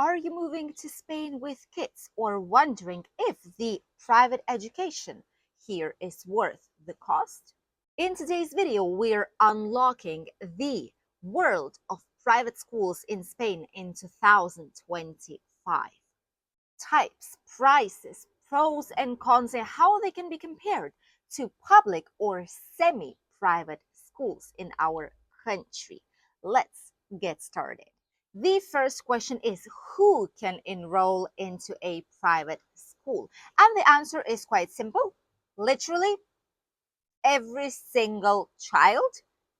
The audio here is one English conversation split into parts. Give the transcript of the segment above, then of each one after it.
Are you moving to Spain with kids or wondering if the private education here is worth the cost? In today's video, we're unlocking the world of private schools in Spain in 2025. Types, prices, pros and cons, and how they can be compared to public or semi-private schools in our country. Let's get started. The first question is, who can enroll into a private school? And the answer is quite simple. Literally, every single child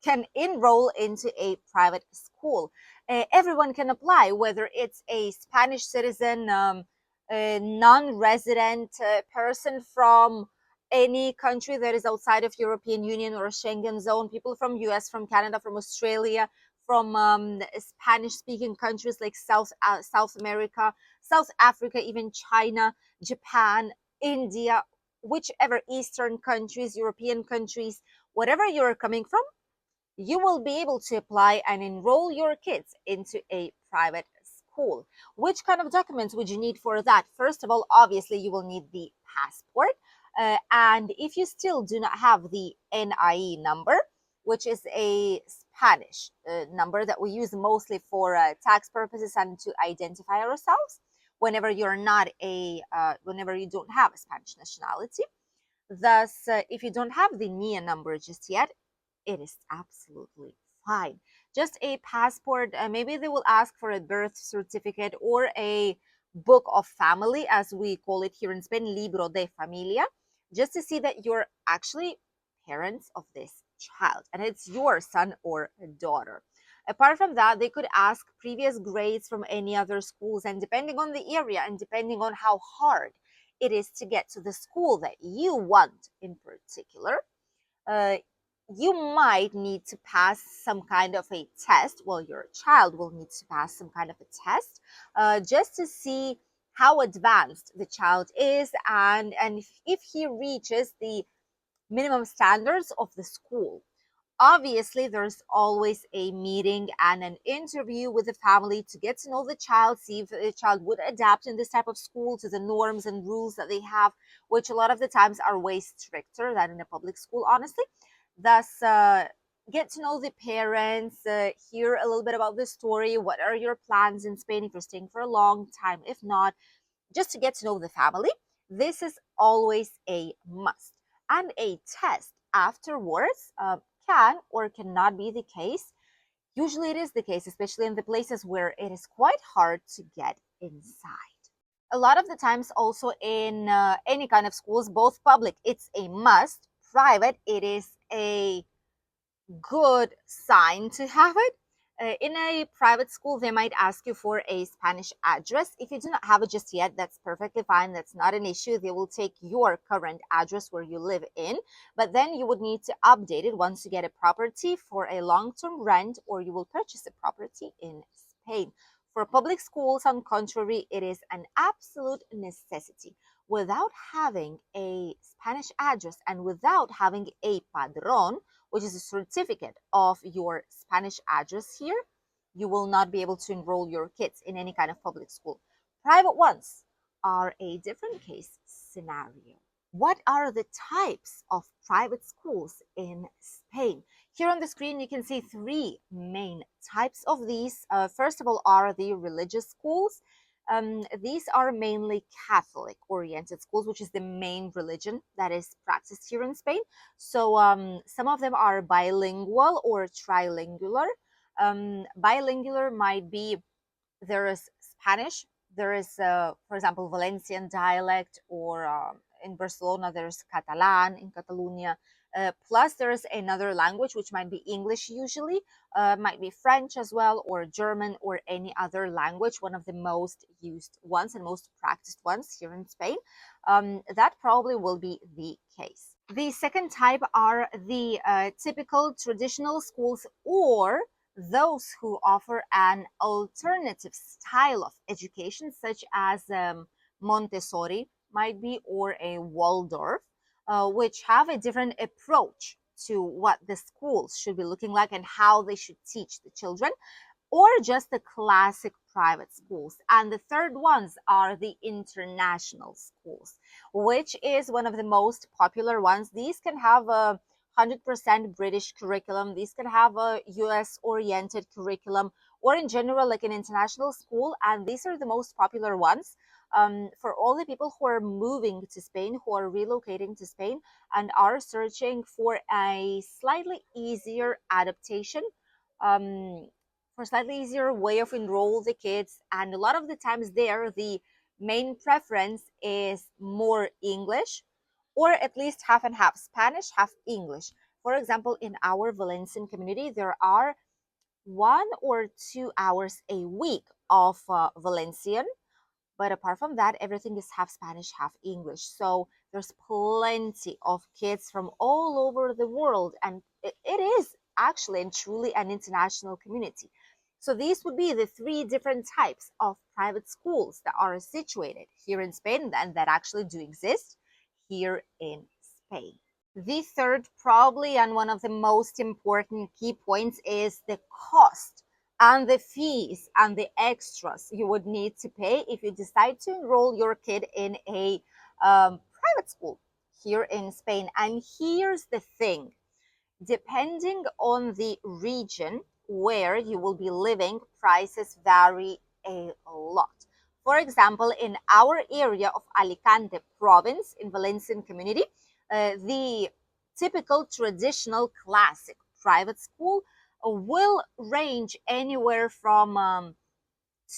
can enroll into a private school. Everyone can apply, whether it's a Spanish citizen, a non-resident person from any country that is outside of European Union or Schengen zone, people from US, from Canada, from Australia, from Spanish-speaking countries like South America, South Africa, even China, Japan, India, whichever Eastern countries, European countries, whatever you're coming from, you will be able to apply and enroll your kids into a private school. Which kind of documents would you need for that? First of all, obviously, you will need the passport. And if you still do not have the NIE number, which is a Spanish number that we use mostly for tax purposes and to identify ourselves, whenever you're not whenever you don't have a Spanish nationality. Thus, if you don't have the NIE number just yet, it is absolutely fine. Just a passport, maybe they will ask for a birth certificate or a book of family, as we call it here in Spain, libro de familia, just to see that you're actually parents of this child and it's your son or daughter. Apart from that, they could ask previous grades from any other schools, and depending on the area and depending on how hard it is to get to the school that you want in particular, you might need to pass some kind of a test. Well, your child will need to pass some kind of a test just to see how advanced the child is, and if he reaches the minimum standards of the school. Obviously, there's always a meeting and an interview with the family to get to know the child, see if the child would adapt in this type of school to the norms and rules that they have, which a lot of the times are way stricter than in a public school, honestly. Thus, get to know the parents, hear a little bit about the story. What are your plans in Spain if you're staying for a long time? If not, just to get to know the family. This is always a must. And a test afterwards can or cannot be the case. Usually it is the case, especially in the places where it is quite hard to get inside. A lot of the times also in any kind of schools, both public, it's a must. Private, it is a good sign to have it. In a private school, they might ask you for a Spanish address. If you do not have it just yet, that's perfectly fine. That's not an issue. They will take your current address where you live in, but then you would need to update it once you get a property for a long-term rent, or you will purchase a property in Spain. For public schools, on contrary, it is an absolute necessity. Without having a Spanish address and without having a padrón, which is a certificate of your Spanish address here, you will not be able to enroll your kids in any kind of public school. Private ones are a different case scenario. What are the types of private schools in Spain? Here on the screen, you can see three main types of these. First of all are the religious schools. These are mainly Catholic-oriented schools, which is the main religion that is practiced here in Spain. So some of them are bilingual or trilingular. Bilingular might be there is Spanish, there is, for example, Valencian dialect, or in Barcelona, there's Catalan in Catalonia. Plus, there's another language, which might be English usually, might be French as well, or German, or any other language, one of the most used ones and most practiced ones here in Spain. That probably will be the case. The second type are the typical traditional schools, or those who offer an alternative style of education, such as Montessori might be, or a Waldorf, which have a different approach to what the schools should be looking like and how they should teach the children, or just the classic private schools. And the third ones are the international schools, which is one of the most popular ones. These can have a 100% British curriculum. These can have a US oriented curriculum, or in general, like an international school. And these are the most popular ones. For all the people who are moving to Spain, who are relocating to Spain, and are searching for a slightly easier adaptation, um, for a slightly easier way of enroll the kids. And a lot of the times there, the main preference is more English, or at least half and half, Spanish, half English. For example, in our Valencian community, there are 1 or 2 hours a week of Valencian, but apart from that, everything is half Spanish, half English. So there's plenty of kids from all over the world, and it is actually and truly an international community. So these would be the three different types of private schools that are situated here in Spain and that actually do exist here in Spain. The third, probably, and one of the most important key points is the cost and the fees and the extras you would need to pay if you decide to enroll your kid in a private school here in Spain. And here's the thing: depending on the region where you will be living, prices vary a lot. For example, in our area of Alicante province, in Valencian community, the typical traditional classic private school will range anywhere from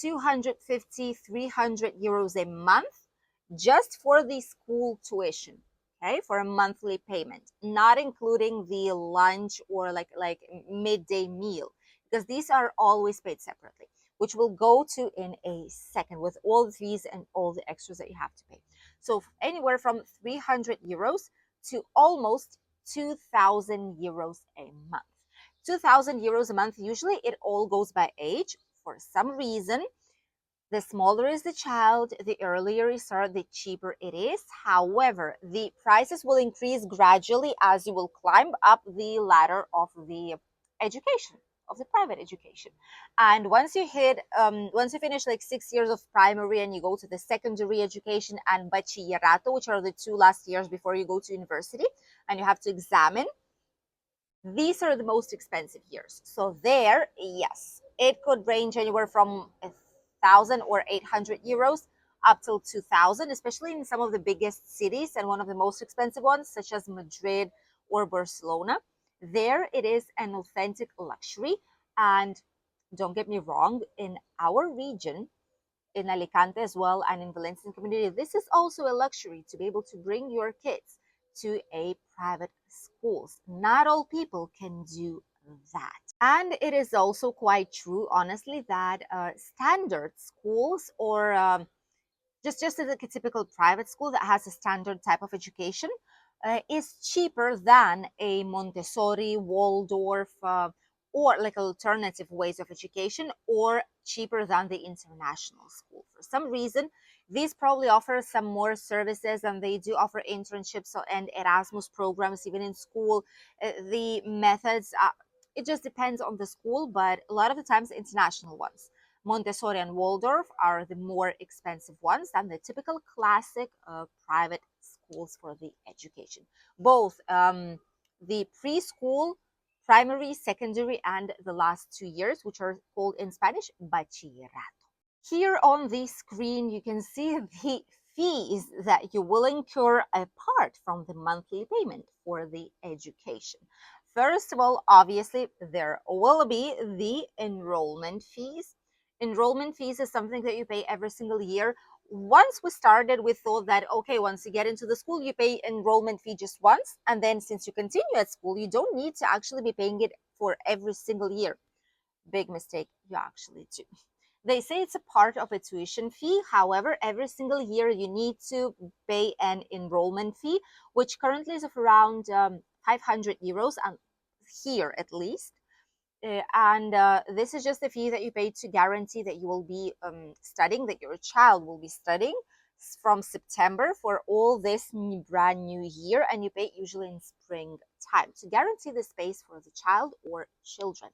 250, 300 euros a month just for the school tuition, okay, for a monthly payment, not including the lunch or like midday meal, because these are always paid separately, which we'll go to in a second with all the fees and all the extras that you have to pay. So anywhere from 300 euros to almost 2,000 euros a month. 2,000 euros a month. Usually it all goes by age. For some reason, the smaller is the child, the earlier you start, the cheaper it is. However, the prices will increase gradually as you will climb up the ladder of the education, of the private education. And once you finish like 6 years of primary and you go to the secondary education and bachillerato, which are the two last years before you go to university, and you have to examine, these are the most expensive years. So there, yes, it could range anywhere from 1,000 or 800 euros up till 2,000, especially in some of the biggest cities and one of the most expensive ones, such as Madrid or Barcelona. There it is an authentic luxury. And don't get me wrong, in our region, in Alicante as well, and in Valencian community, this is also a luxury to be able to bring your kids to a private schools. Not all people can do that. And it is also quite true, honestly, that standard schools, or just like a typical private school that has a standard type of education, is cheaper than a Montessori, Waldorf, or like alternative ways of education, or cheaper than the international school. For some reason, these probably offer some more services, and they do offer internships and Erasmus programs even in school. The methods, it just depends on the school, but a lot of the times international ones. Montessori and Waldorf are the more expensive ones than the typical classic private schools for the education. Both the preschool, primary, secondary, and the last 2 years, which are called in Spanish bachillerato. Here on the screen, you can see the fees that you will incur apart from the monthly payment for the education. First of all, obviously, there will be the enrollment fees. Enrollment fees is something that you pay every single year. Once we started, we thought that, okay, once you get into the school, you pay enrollment fee just once. And then since you continue at school, you don't need to actually be paying it for every single year. Big mistake, you actually do. They say it's a part of a tuition fee. However, every single year you need to pay an enrollment fee, which currently is of around 500 euros, and here at least. This is just the fee that you pay to guarantee that you will be studying, that your child will be studying from September for all this brand new year, and you pay usually in spring time to guarantee the space for the child or children.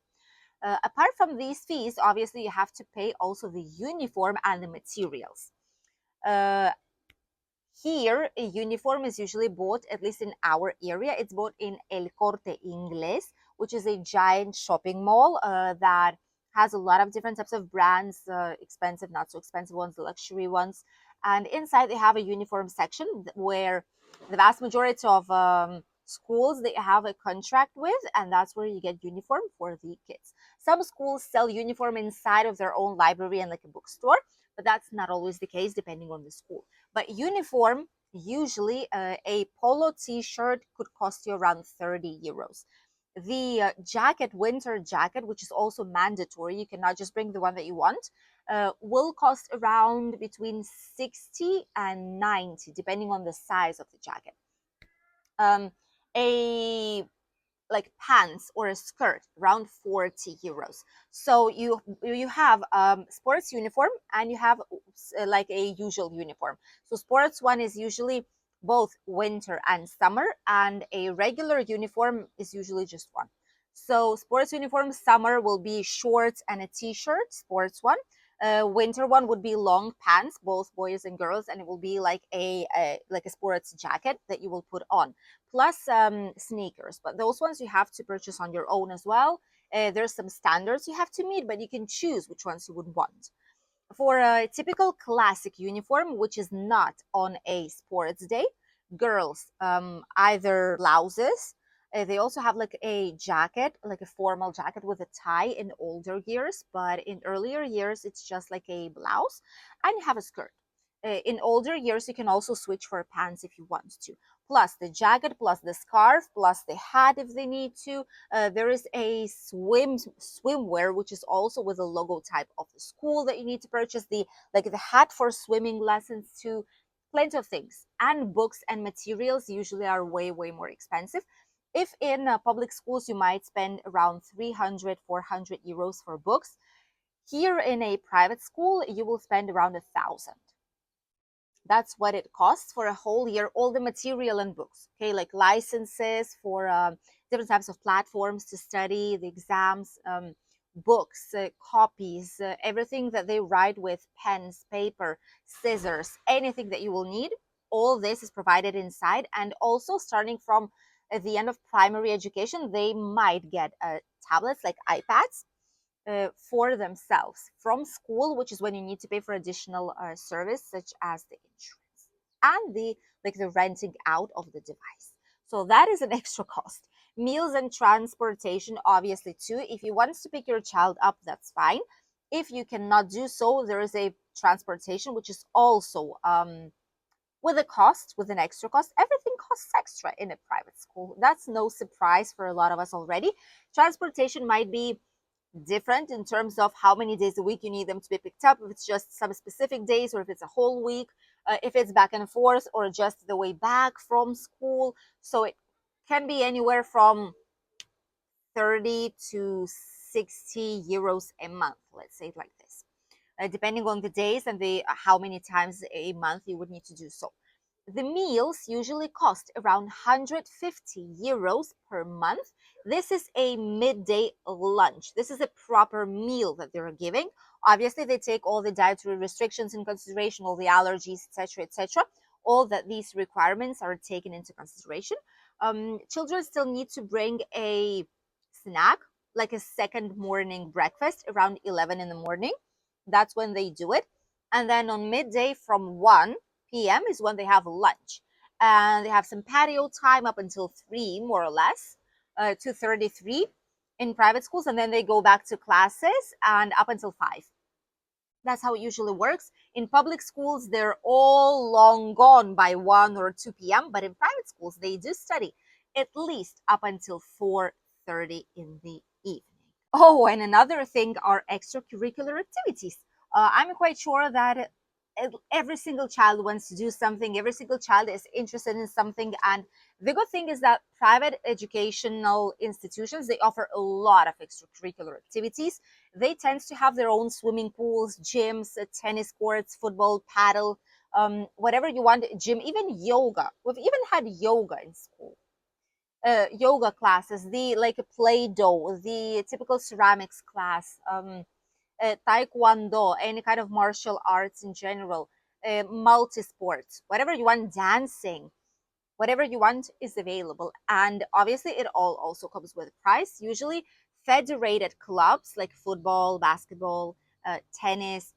Apart from these fees, obviously you have to pay also the uniform and the materials. Uh, Here, a uniform is usually bought, at least in our area, it's bought in El Corte Inglés, which is a giant shopping mall that has a lot of different types of brands, expensive, not so expensive ones, luxury ones. And inside, they have a uniform section where the vast majority of schools they have a contract with, and that's where you get uniform for the kids. Some schools sell uniform inside of their own library and like a bookstore, but that's not always the case depending on the school. But uniform, usually a polo t-shirt could cost you around 30 euros. The jacket, winter jacket, which is also mandatory, you cannot just bring the one that you want, will cost around between 60 and 90, depending on the size of the jacket. A like pants or a skirt around 40 euros. So you have sports uniform and you have like a usual uniform. So sports one is usually both winter and summer, and a regular uniform is usually just one. So sports uniform summer will be shorts and a t-shirt, sports one. Winter one would be long pants, both boys and girls, and it will be like a sports jacket that you will put on, plus sneakers. But those ones you have to purchase on your own as well. There's some standards you have to meet, but you can choose which ones you would want. For a typical classic uniform, which is not on a sports day, girls either blouses. They also have like a jacket, like a formal jacket with a tie in older years, but in earlier years, it's just like a blouse, and you have a skirt. In older years, you can also switch for pants if you want to. Plus the jacket, plus the scarf, plus the hat if they need to. There is a swimwear, which is also with a logo type of the school that you need to purchase. The hat for swimming lessons too. Plenty of things, and books and materials usually are way more expensive. If in public schools you might spend around 300-400 euros for books, here in a private school you will spend around 1,000. That's what it costs for a whole year, all the material and books, okay, like licenses for different types of platforms to study, the exams, books, copies, everything that they write with, pens, paper, scissors, anything that you will need. All this is provided inside. And also starting from the end of primary education, they might get tablets like iPads for themselves from school, which is when you need to pay for additional service such as the insurance and the renting out of the device. So that is an extra cost. Meals and transportation, obviously, too. If you want to pick your child up, that's fine. If you cannot do so, there is a transportation which is also with a cost, with an extra cost. Everything costs extra in a private school. That's no surprise for a lot of us already. Transportation might be different in terms of how many days a week you need them to be picked up, if it's just some specific days or if it's a whole week, if it's back and forth or just the way back from school. So it can be anywhere from 30 to 60 euros a month, let's say it like this, depending on the days and the how many times a month you would need to do so. The meals usually cost around 150 euros per month. This is a midday lunch. This is a proper meal that they're giving. Obviously, they take all the dietary restrictions in consideration, all the allergies, etc., etc. All that these requirements are taken into consideration. Children still need to bring a snack, like a second morning breakfast around 11 in the morning. That's when they do it. And then on midday from 1 p.m. is when they have lunch. And they have some patio time up until 3, more or less, 2:33 in private schools. And then they go back to classes and up until 5. That's how it usually works. In public schools, they're all long gone by 1 or 2 p.m. But in private schools, they do study at least up until 4:30 in the evening. Oh, and another thing are extracurricular activities. I'm quite sure that every single child wants to do something. Every single child is interested in something. And the good thing is that private educational institutions, they offer a lot of extracurricular activities. They tend to have their own swimming pools, gyms, tennis courts, football, paddle, whatever you want, gym, even yoga. We've even had yoga in school. yoga classes, the like play-doh, the typical ceramics class, taekwondo, any kind of martial arts in general, multi-sports, whatever you want, dancing, whatever you want is available. And obviously it all also comes with a price. Usually federated clubs like football, basketball, tennis,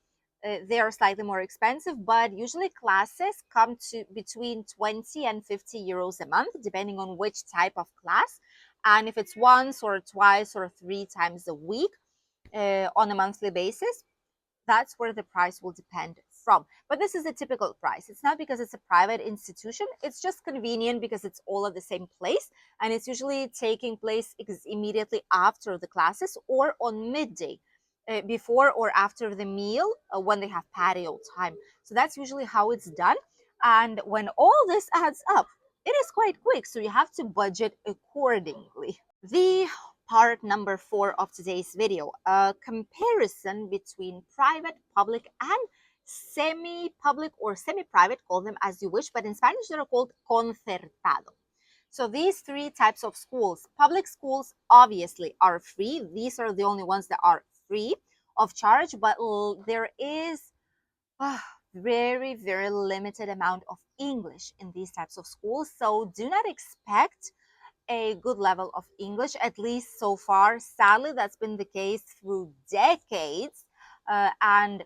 they are slightly more expensive, but usually classes come to between 20 and 50 euros a month, depending on which type of class. And if it's once or twice or three times a week, on a monthly basis, that's where the price will depend from. But this is a typical price. It's not because it's a private institution. It's just convenient because it's all at the same place, and it's usually taking place immediately after the classes or on midday, before or after the meal, when they have patio time. So that's usually how it's done. And when all this adds up, it is quite quick. So you have to budget accordingly. The part number 4 of today's video, a comparison between private, public, and semi-public or semi-private, call them as you wish, but in Spanish they're called concertado. So these three types of schools, public schools obviously are free. These are the only ones that are free of charge, but there is a very, very limited amount of English in these types of schools. So do not expect a good level of English, at least so far. Sadly, that's been the case through decades, and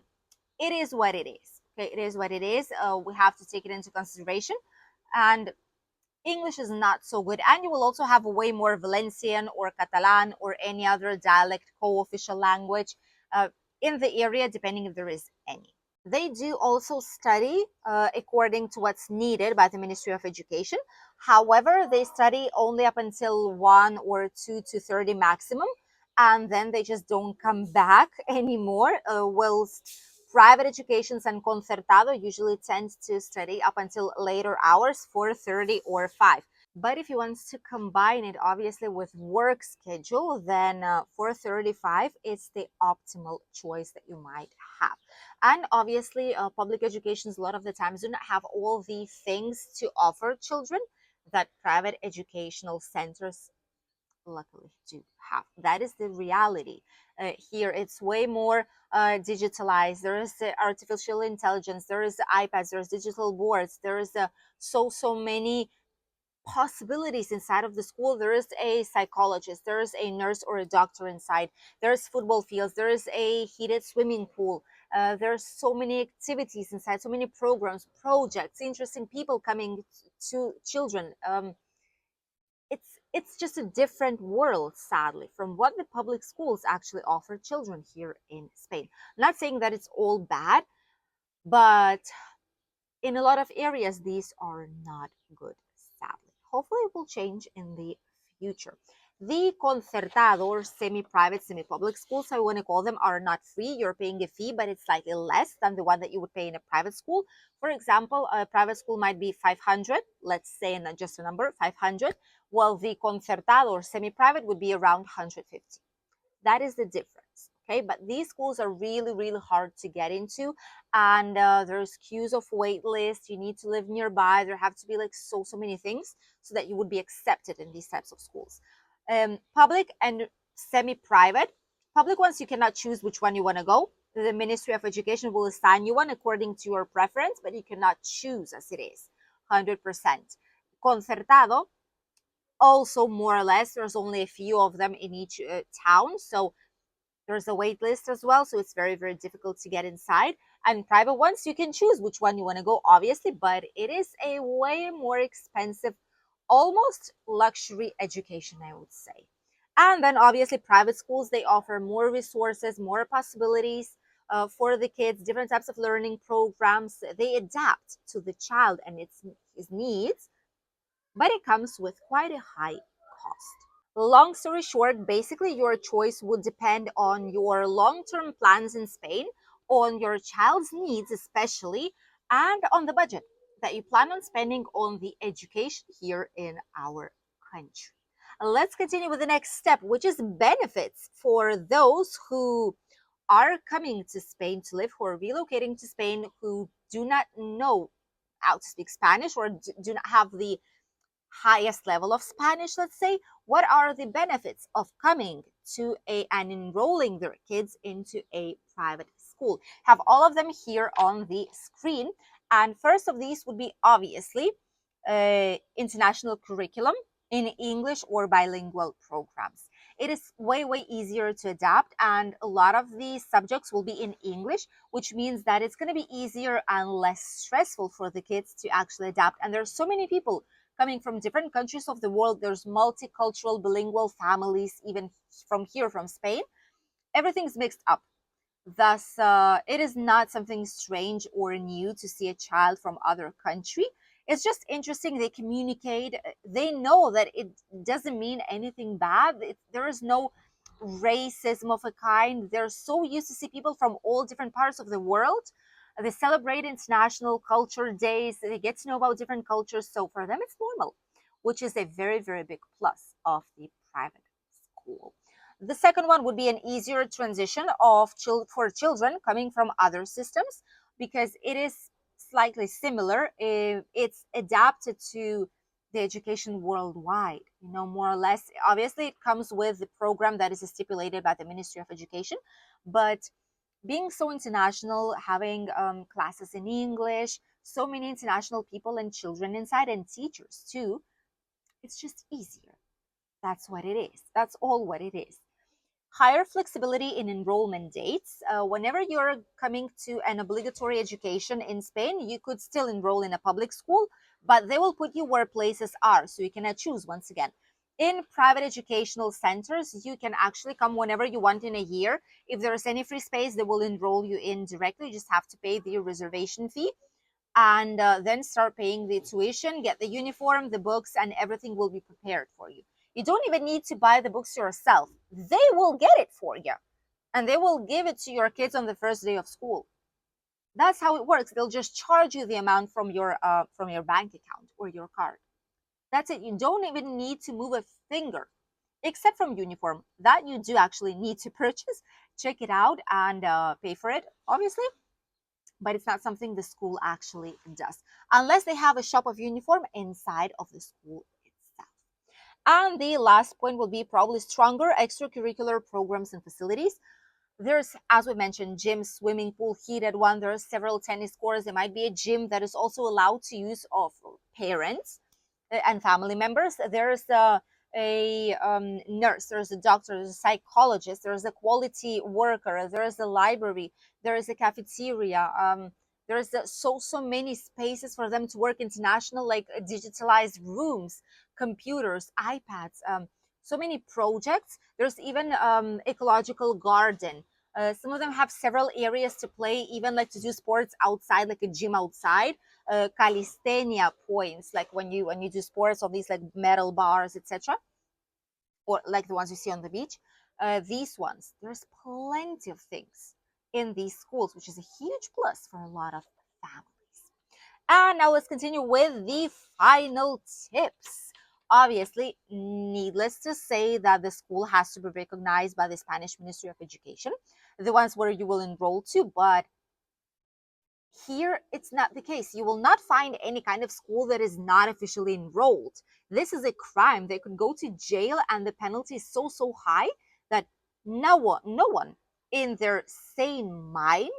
it is what it is. Okay, it is what it is. We have to take it into consideration, and English is not so good. And you will also have way more Valencian or Catalan or any other dialect co-official language in the area, depending if there is any. They do also study according to what's needed by the Ministry of Education. However, they study only up until 1 or 2 to 30 maximum, and then they just don't come back anymore. Whilst private educations and concertado usually tend to study up until later hours, 4:30 or 5. But if you want to combine it obviously with work schedule, then 4:35 is the optimal choice that you might have. And obviously public educations a lot of the times do not have all the things to offer children that private educational centers luckily do have. That is the reality. Here it's way more digitalized. There is artificial intelligence, there is iPads, there's digital boards, there is so many possibilities inside of the school. There is a psychologist, there is a nurse or a doctor inside, there's football fields, there is a heated swimming pool, there's so many activities inside, so many programs, projects, interesting people coming to children. It's just a different world, sadly, from what the public schools actually offer children here in Spain. I'm not saying that it's all bad, but in a lot of areas, these are not good, sadly. Hopefully, it will change in the future. The concertado or semi-private, semi-public schools, I want to call them, are not free. You're paying a fee, but it's slightly less than the one that you would pay in a private school. For example, a private school might be 500, let's say, and just a number, 500, while the concertado or semi-private would be around 150. That is the difference. Okay, but these schools are really hard to get into, and there's queues of wait lists. You need to live nearby. There have to be like so many things so that you would be accepted in these types of schools. Public and semi-private. Public ones, you cannot choose which one you want to go. The Ministry of Education will assign you one according to your preference, but you cannot choose as it is 100%. Concertado, also more or less, there's only a few of them in each town, so there's a wait list as well, so it's very difficult to get inside. And private ones, you can choose which one you want to go, obviously, but it is a way more expensive, almost luxury education, I would say. And then obviously private schools, they offer more resources, more possibilities for the kids, different types of learning programs. They adapt to the child and his needs, but it comes with quite a high cost. Long story short, basically your choice would depend on your long-term plans in Spain, on your child's needs especially, and on the budget that you plan on spending on the education here in our country. Let's continue with the next step, which is benefits for those who are coming to Spain to live, who are relocating to Spain, who do not know how to speak Spanish or do not have the highest level of Spanish, let's say, what are the benefits of coming to and enrolling their kids into a private school? Have all of them here on the screen. And first of these would be obviously international curriculum in English or bilingual programs. It is way, way easier to adapt, and a lot of these subjects will be in English, which means that it's going to be easier and less stressful for the kids to actually adapt. And there's so many people coming from different countries of the world. There's multicultural, bilingual families, even from here, from Spain. Everything's mixed up. Thus, it is not something strange or new to see a child from other country. It's just interesting. They communicate. They know that it doesn't mean anything bad. There is no racism of a kind. They're so used to see people from all different parts of the world. They celebrate international culture days. They get to know about different cultures. So for them, it's normal, which is a very, very big plus of the private school. The second one would be an easier transition for children coming from other systems, because it is slightly similar. It's adapted to the education worldwide, more or less. Obviously, it comes with the program that is stipulated by the Ministry of Education, but being so international, having classes in English, so many international people and children inside, and teachers too, it's just easier. That's what it is. That's all what it is. Higher flexibility in enrollment dates. Whenever you're coming to an obligatory education in Spain, you could still enroll in a public school, but they will put you where places are, so you cannot choose once again. In private educational centers, you can actually come whenever you want in a year. If there's any free space, they will enroll you in directly. You just have to pay the reservation fee, and then start paying the tuition, get the uniform, the books, and everything will be prepared for you. You don't even need to buy the books yourself. They will get it for you, and they will give it to your kids on the first day of school. That's how it works. They'll just charge you the amount from your bank account or your card. That's it. You don't even need to move a finger, except from uniform. That you do actually need to purchase. Check it out and pay for it, obviously, but it's not something the school actually does, unless they have a shop of uniform inside of the school itself. And the last point will be probably stronger extracurricular programs and facilities. There's, as we mentioned, gym, swimming pool, heated one. There's several tennis courts. There might be a gym that is also allowed to use of parents and family members. There's a nurse, there's a doctor, there's a psychologist, there's a quality worker, there's a library, there is a cafeteria. There's so many spaces for them to work, international, like digitalized rooms, computers, iPads, so many projects. There's even ecological garden. Some of them have several areas to play, even like to do sports outside, like a gym outside. Calisthenia points, like when you do sports on these like metal bars, etc., or like the ones you see on the beach. These ones, there's plenty of things in these schools, which is a huge plus for a lot of families. And now let's continue with the final tips. Obviously, needless to say that the school has to be recognized by the Spanish Ministry of Education, the ones where you will enroll to, but here it's not the case. You will not find any kind of school that is not officially enrolled. This is a crime. They could go to jail, and the penalty is so high that no one in their sane mind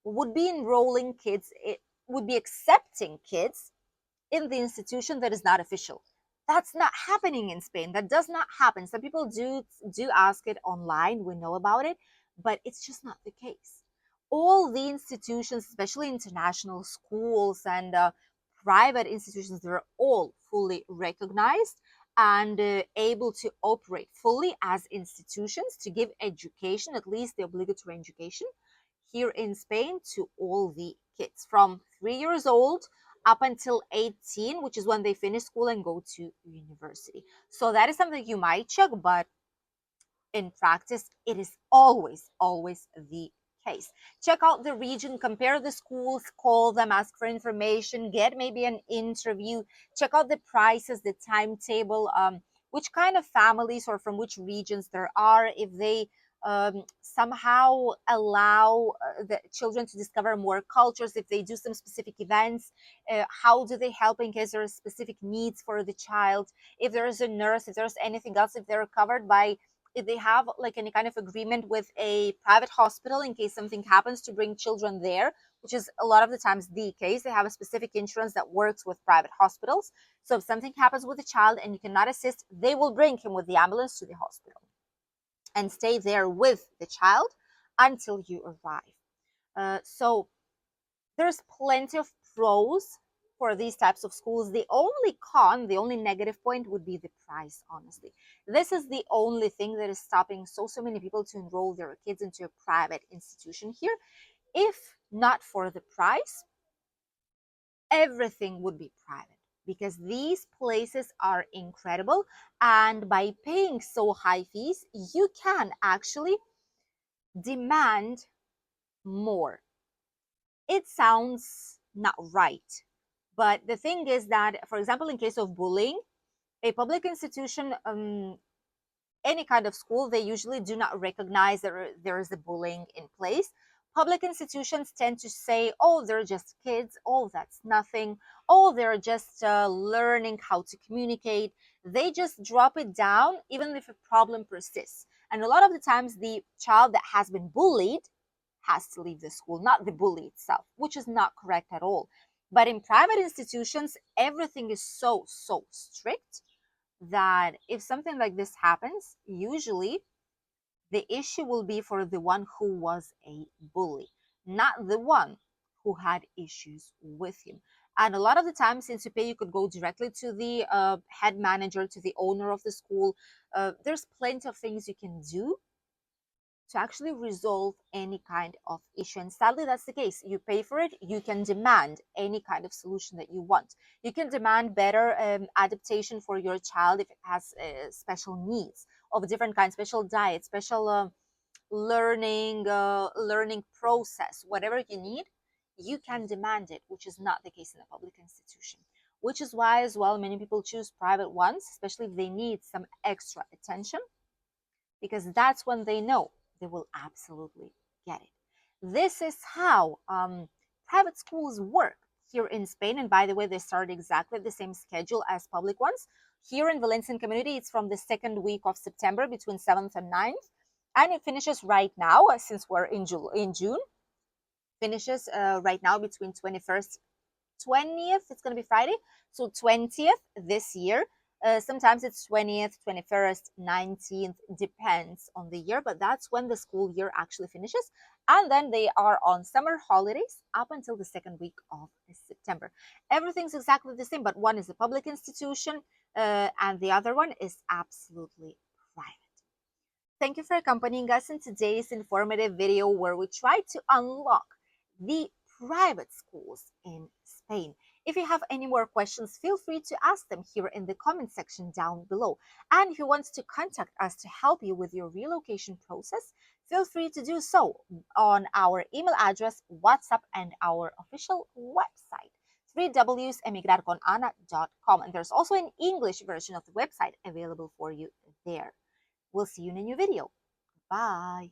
would be enrolling kids, it would be accepting kids in the institution that is not official. That's not happening in Spain. That does not happen. Some people do ask it online. We know about it, but it's just not the case. All the institutions, especially international schools and private institutions, they're all fully recognized and able to operate fully as institutions to give education, at least the obligatory education, here in Spain to all the kids from 3 years old up until 18, which is when they finish school and go to university. So that is something you might check, but in practice, it is always the case. Check out the region, compare the schools, call them, ask for information, get maybe an interview, check out the prices, the timetable, which kind of families or from which regions there are, if they somehow allow the children to discover more cultures if they do some specific events. How do they help in case there are specific needs for the child? If there is a nurse, if there's anything else, if they're covered by, if they have like any kind of agreement with a private hospital in case something happens to bring children there, which is a lot of the times the case. They have a specific insurance that works with private hospitals. So if something happens with a child and you cannot assist, they will bring him with the ambulance to the hospital and stay there with the child until you arrive. So there's plenty of pros for these types of schools. The only con, the only negative point would be the price, honestly. This is the only thing that is stopping so many people to enroll their kids into a private institution here. If not for the price, everything would be private, because these places are incredible, and by paying so high fees you can actually demand more. It sounds not right, but the thing is that, for example, in case of bullying, a public institution, any kind of school, they usually do not recognize that there is a bullying in place. Public institutions tend to say, oh, they're just kids, oh, that's nothing, oh, they're just learning how to communicate. They just drop it down even if a problem persists. And a lot of the times the child that has been bullied has to leave the school, not the bully itself, which is not correct at all. But in private institutions, everything is so strict that if something like this happens, usually the issue will be for the one who was a bully, not the one who had issues with him. And a lot of the time, since you pay, you could go directly to the head manager, to the owner of the school. There's plenty of things you can do to actually resolve any kind of issue. And sadly, that's the case. You pay for it, you can demand any kind of solution that you want. You can demand better adaptation for your child if it has special needs of different kinds, special diet, special learning process, whatever you need, you can demand it, which is not the case in a public institution. Which is why, as well, many people choose private ones, especially if they need some extra attention, because that's when they know they will absolutely get it. This is how private schools work here in Spain. And by the way, they start exactly the same schedule as public ones. Here in Valencian community, it's from the second week of September between 7th and 9th. And it finishes right now, since we're in June, finishes right now between 21st 20th, it's going to be Friday, so 20th this year. Sometimes it's 20th, 21st, 19th, depends on the year, but that's when the school year actually finishes. And then they are on summer holidays up until the second week of September. Everything's exactly the same, but one is a public institution and the other one is absolutely private. Thank you for accompanying us in today's informative video where we try to unlock the private schools in Spain. If you have any more questions, feel free to ask them here in the comment section down below. And if you want to contact us to help you with your relocation process, feel free to do so on our email address, WhatsApp, and our official website, www.emigrarconana.com. And there's also an English version of the website available for you there. We'll see you in a new video. Bye.